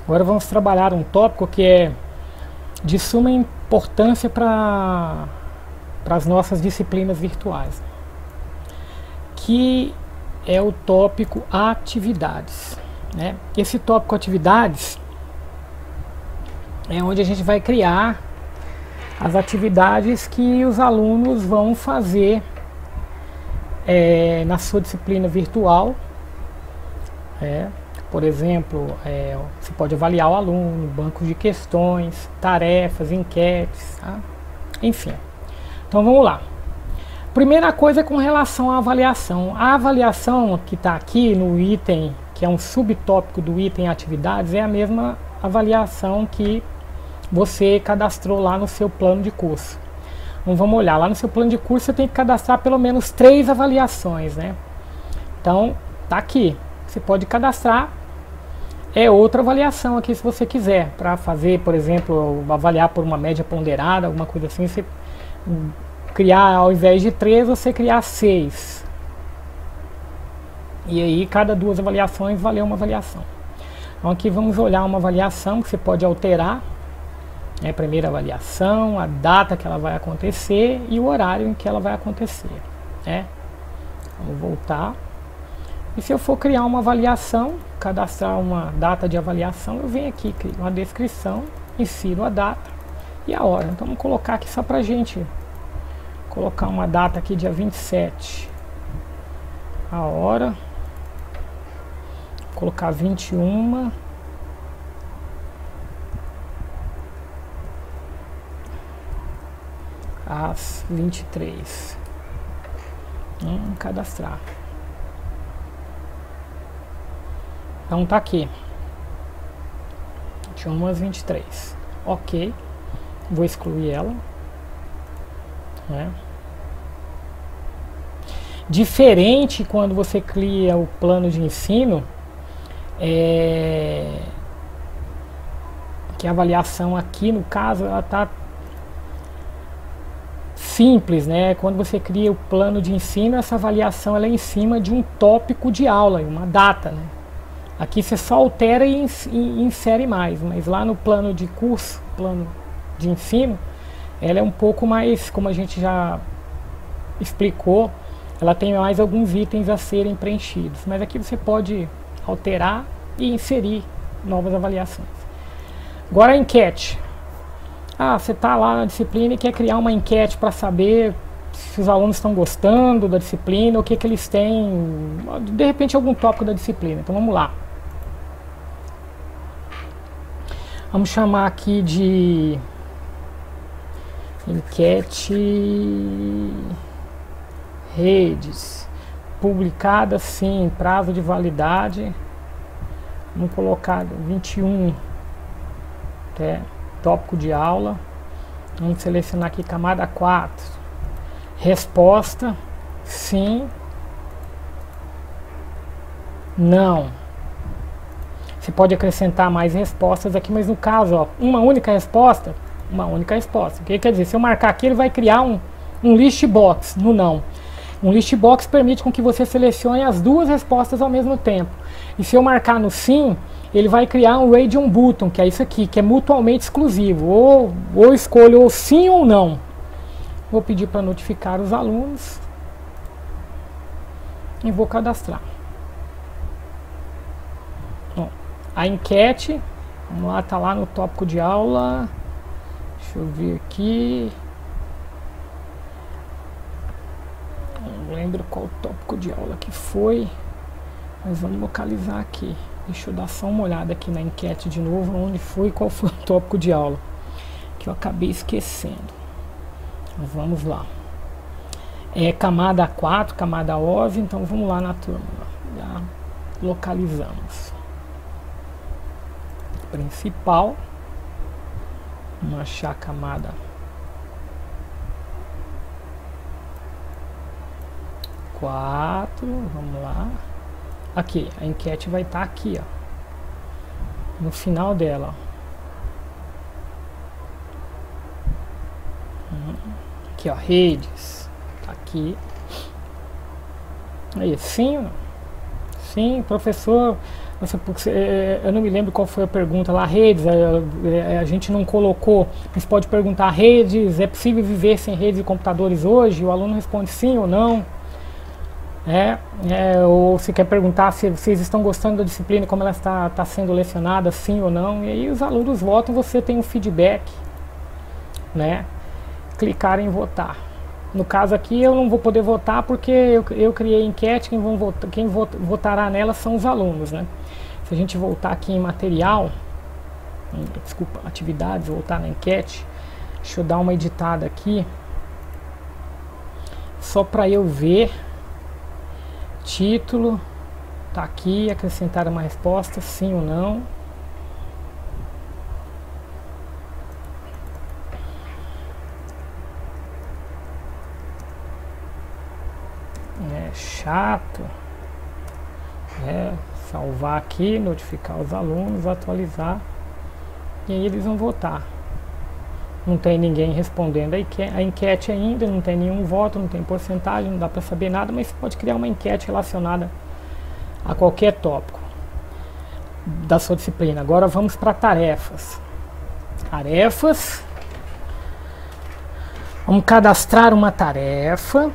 Agora vamos trabalhar um tópico que é de suma importância para as nossas disciplinas virtuais, que é o tópico atividades, né? Esse tópico atividades é onde a gente vai criar as atividades que os alunos vão fazer na sua disciplina virtual. Por exemplo, você pode avaliar o aluno, bancos de questões, tarefas, enquetes, tá? Enfim. Então vamos lá. Primeira coisa é com relação à avaliação. A avaliação que está aqui no item, que é um subtópico do item atividades, é a mesma avaliação que você cadastrou lá no seu plano de curso. Então vamos olhar, lá no seu plano de curso você tem que cadastrar pelo menos 3 avaliações, né? Então tá aqui, você pode cadastrar outra avaliação aqui se você quiser, para fazer, por exemplo, avaliar por uma média ponderada, alguma coisa assim, você criar, ao invés de 3, você criar 6. E aí cada 2 avaliações valeu uma avaliação. Então aqui vamos olhar uma avaliação que você pode alterar. A primeira avaliação, a data que ela vai acontecer e o horário em que ela vai acontecer, né? Vamos voltar. E se eu for criar uma avaliação, cadastrar uma data de avaliação, eu venho aqui, crio uma descrição, insiro a data e a hora. Então vamos colocar aqui só pra gente colocar uma data aqui, dia 27. A hora. Vou colocar 21. Às 23. Cadastrar. Então tá aqui 21 às 23. Ok. Vou excluir ela, né? Diferente quando você cria o plano de ensino, que a avaliação aqui no caso ela tá simples, né? Quando você cria o plano de ensino, essa avaliação ela é em cima de um tópico de aula, uma data, né? Aqui você só altera e insere mais, mas lá no plano de curso, plano de ensino, ela é um pouco mais, como a gente já explicou, ela tem mais alguns itens a serem preenchidos, mas aqui você pode alterar e inserir novas avaliações. Agora a enquete. Você está lá na disciplina e quer criar uma enquete para saber se os alunos estão gostando da disciplina, o que eles têm, de repente algum tópico da disciplina. Então vamos lá. Vamos chamar aqui de enquete redes, publicada sim, prazo de validade. Vamos colocar 21, tópico de aula. Vamos selecionar aqui camada 4. Resposta, sim, não. Você pode acrescentar mais respostas aqui, mas no caso, uma única resposta. O que quer dizer? Se eu marcar aqui, ele vai criar um list box no não. Um list box permite com que você selecione as 2 respostas ao mesmo tempo. E se eu marcar no sim, ele vai criar um radio button, que é isso aqui, que é mutuamente exclusivo. Ou escolho ou sim ou não. Vou pedir para notificar os alunos e vou cadastrar. Bom, a enquete, vamos lá, tá lá no tópico de aula. Deixa eu ver aqui. Não lembro qual tópico de aula que foi, mas vamos localizar aqui. Deixa eu dar só uma olhada aqui na enquete de novo, onde foi e qual foi o tópico de aula, que eu acabei esquecendo. Mas vamos lá. Camada 4, camada 11, então vamos lá na turma. Já localizamos. Principal. Vamos achar a camada 4, vamos lá. Aqui, a enquete vai estar aqui, ó, no final dela. Aqui, ó, redes. Tá aqui. Aí, sim, sim, professor. Eu não me lembro qual foi a pergunta lá, redes, a gente não colocou, mas pode perguntar, redes, é possível viver sem redes e computadores hoje? O aluno responde sim ou não. Ou se quer perguntar se vocês estão gostando da disciplina, como ela está sendo lecionada, sim ou não. E aí os alunos votam, você tem um feedback, né? Clicar em votar. No caso aqui eu não vou poder votar porque eu criei enquete, quem votará nela são os alunos, né? Se a gente voltar aqui em material, desculpa, atividades, voltar na enquete, deixa eu dar uma editada aqui, só para eu ver, título, tá aqui, acrescentar uma resposta, sim ou não. Chato, salvar aqui, notificar os alunos, atualizar, e aí eles vão votar. Não tem ninguém respondendo a enquete ainda, não tem nenhum voto, não tem porcentagem, não dá para saber nada, mas você pode criar uma enquete relacionada a qualquer tópico da sua disciplina. Agora vamos para tarefas. Vamos cadastrar uma tarefa.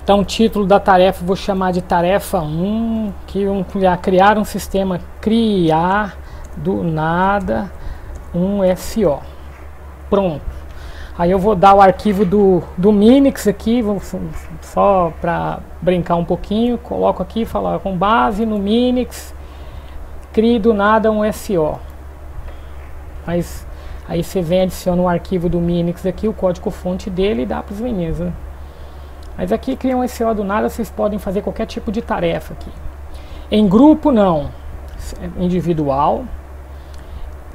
Então, o título da tarefa eu vou chamar de tarefa 1, que vamos criar um sistema, criar do nada um SO. Pronto. Aí eu vou dar o arquivo do Minix aqui, só para brincar um pouquinho, coloco aqui, falo com base no Minix, crie do nada um SO. Mas aí você vem, adiciona o arquivo do Minix aqui, o código fonte dele, e dá para os meninos, né? Mas aqui cria um SO do nada, vocês podem fazer qualquer tipo de tarefa aqui. Em grupo não, individual.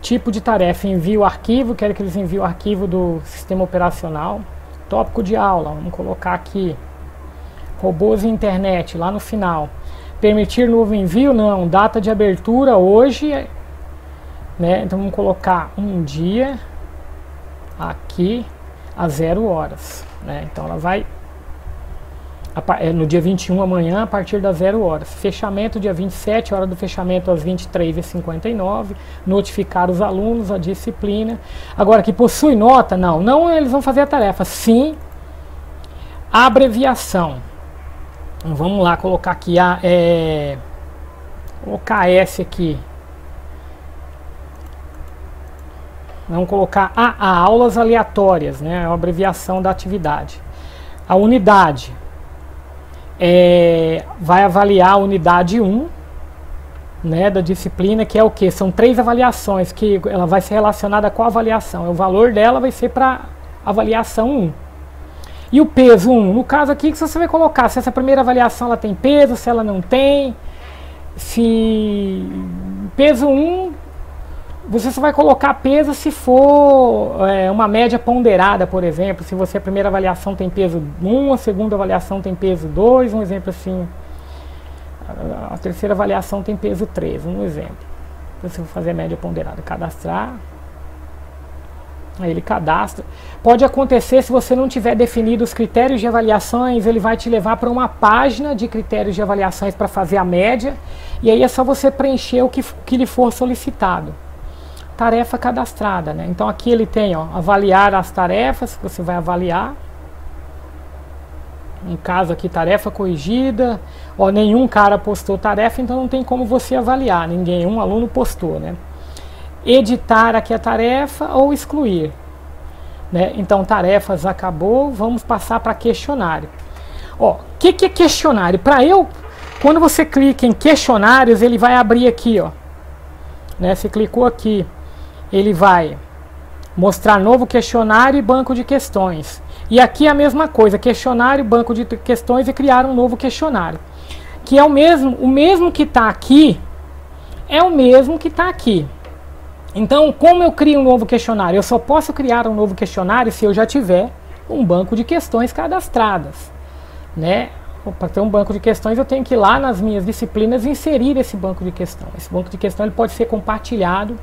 Tipo de tarefa, envio arquivo, quero que eles enviem o arquivo do sistema operacional. Tópico de aula, vamos colocar aqui, robôs e internet, lá no final. Permitir novo envio, não, data de abertura hoje, né? Então vamos colocar um dia, aqui, às 0 horas, né? Então ela vai... no dia 21 amanhã, a partir das 0 horas. Fechamento dia 27, hora do fechamento às 23h59. Notificar os alunos, a disciplina. Agora, que possui nota? Não eles vão fazer a tarefa. Sim, a abreviação. Então, vamos lá, colocar aqui colocar S aqui. Vamos colocar a aulas aleatórias, né? A abreviação da atividade. A unidade. Vai avaliar a unidade 1, né, da disciplina, que é o que? São 3 avaliações, que ela vai ser relacionada com a avaliação. O valor dela vai ser para avaliação 1. E o peso 1, no caso aqui, que você vai colocar se essa primeira avaliação ela tem peso, se ela não tem. Se peso 1, você só vai colocar peso se for uma média ponderada, por exemplo. Se você a primeira avaliação tem peso 1, a segunda avaliação tem peso 2, um exemplo assim. A terceira avaliação tem peso 3, um exemplo. Então, se eu for fazer a média ponderada, cadastrar. Aí ele cadastra. Pode acontecer, se você não tiver definido os critérios de avaliações, ele vai te levar para uma página de critérios de avaliações para fazer a média. E aí é só você preencher o que lhe for solicitado. Tarefa cadastrada, né? Então aqui ele tem, avaliar as tarefas, que você vai avaliar. No caso aqui, tarefa corrigida. Nenhum cara postou tarefa, então não tem como você avaliar. Um aluno postou, né? Editar aqui a tarefa ou excluir, né? Então tarefas acabou, vamos passar para questionário. Que é questionário? Quando você clica em questionários, ele vai abrir aqui, né? Você clicou aqui, ele vai mostrar novo questionário e banco de questões. E aqui a mesma coisa, questionário, banco de questões, e criar um novo questionário. Que é o mesmo que está aqui, é o mesmo que está aqui. Então, como eu crio um novo questionário? Eu só posso criar um novo questionário se eu já tiver um banco de questões cadastradas, né? Para ter um banco de questões, eu tenho que ir lá nas minhas disciplinas e inserir esse banco de questões. Esse banco de questões ele pode ser compartilhado,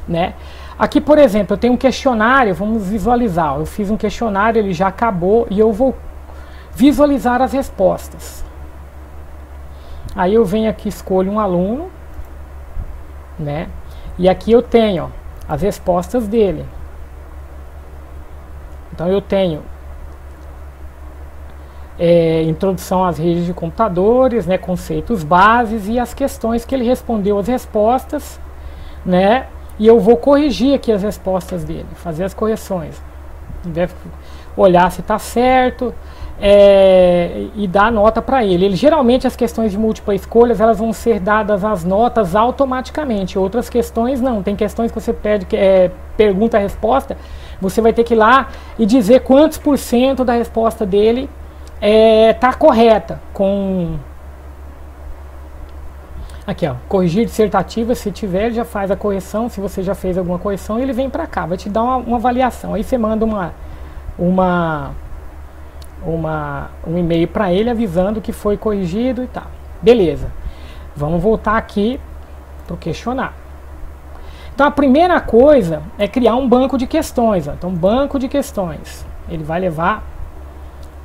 né? Aqui, por exemplo, eu tenho um questionário, vamos visualizar. Eu fiz um questionário, ele já acabou, e eu vou visualizar as respostas. Aí eu venho aqui, escolho um aluno, né? E aqui eu tenho, ó, as respostas dele. Então eu tenho introdução às redes de computadores, né, conceitos bases e as questões que ele respondeu as respostas, né? E eu vou corrigir aqui as respostas dele, fazer as correções, deve olhar se está certo, e dar nota para ele. Geralmente as questões de múltipla escolha elas vão ser dadas as notas automaticamente, outras questões não. Tem questões que você pede pergunta a resposta, você vai ter que ir lá e dizer quantos por cento da resposta dele tá correta. Com aqui, ó, corrigir dissertativa, se tiver, ele já faz a correção. Se você já fez alguma correção, ele vem para cá, vai te dar uma avaliação. Aí você manda um e-mail para ele avisando que foi corrigido e tal. Beleza. Vamos voltar aqui para o questionário. Então a primeira coisa é criar um banco de questões. Ó. Então, banco de questões. Ele vai levar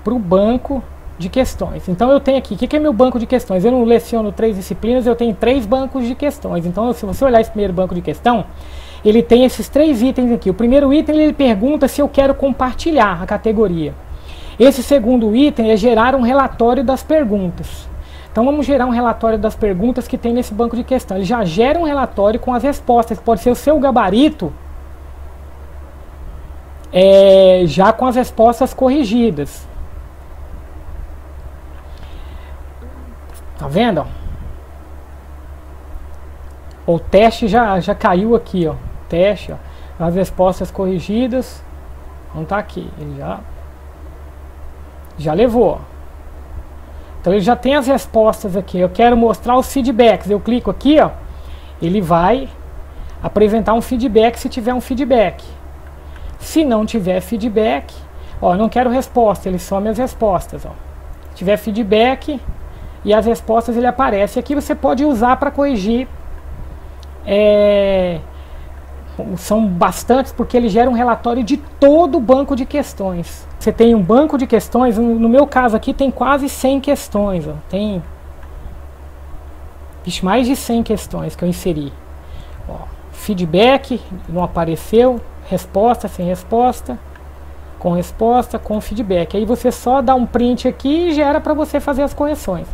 para o banco de questões. Então eu tenho aqui, o que é meu banco de questões? Eu não leciono 3 disciplinas, eu tenho 3 bancos de questões. Então se você olhar esse primeiro banco de questão, ele tem esses 3 itens aqui. O primeiro item ele pergunta se eu quero compartilhar a categoria. Esse segundo item é gerar um relatório das perguntas. Então vamos gerar um relatório das perguntas que tem nesse banco de questão. Ele já gera um relatório com as respostas, que pode ser o seu gabarito, já com as respostas corrigidas. Tá vendo? O teste já caiu aqui, ó. Teste, ó. As respostas corrigidas. Não tá aqui. Ele já levou, ó. Então ele já tem as respostas aqui. Eu quero mostrar os feedbacks. Eu clico aqui, ó. Ele vai apresentar um feedback se tiver um feedback. Se não tiver feedback, ó, não quero resposta. Ele some as respostas, ó. Se tiver feedback e as respostas ele aparece. Aqui você pode usar para corrigir. São bastantes porque ele gera um relatório de todo o banco de questões. Você tem um banco de questões, no meu caso aqui tem quase 100 questões. Ó. Tem mais de 100 questões que eu inseri. Ó, feedback, não apareceu. Resposta, sem resposta. Com resposta, com feedback. Aí você só dá um print aqui e gera para você fazer as correções.